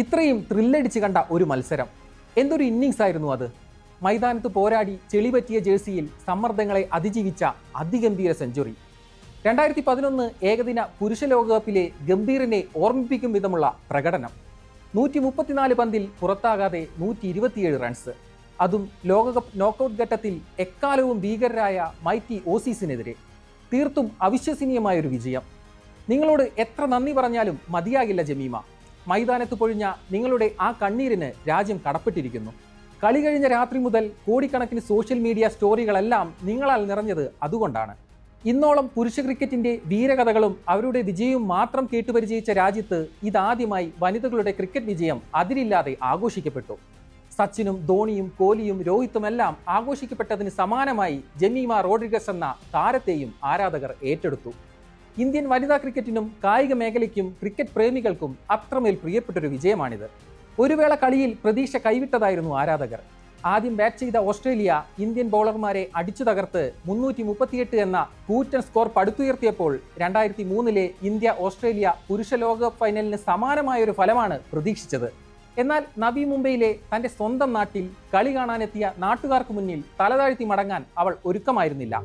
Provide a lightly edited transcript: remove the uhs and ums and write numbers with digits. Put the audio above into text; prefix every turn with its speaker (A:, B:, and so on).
A: ഇത്രയും ത്രില്ലടിച്ച് കണ്ട ഒരു മത്സരം, എന്തൊരു ഇന്നിങ്സ് ആയിരുന്നു അത്. മൈതാനത്ത് പോരാടി ചെളിപറ്റിയ ജേഴ്സിയിൽ സമ്മർദ്ദങ്ങളെ അതിജീവിച്ച അതിഗംഭീര സെഞ്ചുറി. 2011 ഏകദിന പുരുഷ ലോകകപ്പിലെ ഗംഭീറിനെ ഓർമ്മിപ്പിക്കും വിധമുള്ള പ്രകടനം. 134 പന്തിൽ പുറത്താകാതെ 127 റൺസ്, അതും ലോകകപ്പ് നോക്കൌട്ട് ഘട്ടത്തിൽ എക്കാലവും ഭീകരരായ മൈറ്റി ഓസീസിനെതിരെ. തീർത്തും അവിശ്വസനീയമായൊരു വിജയം. നിങ്ങളോട് എത്ര നന്ദി പറഞ്ഞാലും മതിയാകില്ല ജമീമ. മൈതാനത്ത് പൊഴിഞ്ഞ നിങ്ങളുടെ ആ കണ്ണീരിന് രാജ്യം കടപ്പെട്ടിരിക്കുന്നു. കളി കഴിഞ്ഞ രാത്രി മുതൽ കോടിക്കണക്കിന് സോഷ്യൽ മീഡിയ സ്റ്റോറികളെല്ലാം നിങ്ങളാൽ നിറഞ്ഞത് അതുകൊണ്ടാണ്. ഇന്നോളം പുരുഷ ക്രിക്കറ്റിന്റെ വീരകഥകളും അവരുടെ വിജയവും മാത്രം കേട്ടുപരിചയിച്ച രാജ്യത്ത് ഇതാദ്യമായി വനിതകളുടെ ക്രിക്കറ്റ് വിജയം അതിരില്ലാതെ ആഘോഷിക്കപ്പെട്ടു. സച്ചിനും ധോണിയും കോഹ്ലിയും രോഹിത്തുമെല്ലാം ആഘോഷിക്കപ്പെട്ടതിന് സമാനമായി ജമീമ റോഡ്രിഗസ് എന്ന താരത്തെയും ആരാധകർ ഏറ്റെടുത്തു. ഇന്ത്യൻ വനിതാ ക്രിക്കറ്റിനും കായിക മേഖലയ്ക്കും ക്രിക്കറ്റ് പ്രേമികൾക്കും അത്രമേൽ പ്രിയപ്പെട്ടൊരു വിജയമാണിത്. ഒരു വേള കളിയിൽ പ്രതീക്ഷ കൈവിട്ടതായിരുന്നു ആരാധകർ. ആദ്യം ബാറ്റ് ചെയ്ത ഓസ്ട്രേലിയ ഇന്ത്യൻ ബൗളർമാരെ അടിച്ചു തകർത്ത് 338 എന്ന കൂറ്റൻ സ്കോർ പടുത്തുയർത്തിയപ്പോൾ 2003 ഇന്ത്യ ഓസ്ട്രേലിയ പുരുഷ ലോകകപ്പ് ഫൈനലിന് സമാനമായൊരു ഫലമാണ് പ്രതീക്ഷിച്ചത്. എന്നാൽ നവി മുംബൈയിലെ തന്റെ സ്വന്തം നാട്ടിൽ കളി കാണാനെത്തിയ നാട്ടുകാർക്ക് മുന്നിൽ തലതാഴ്ത്തി മടങ്ങാൻ അവൾ ഒരുക്കമായിരുന്നില്ല.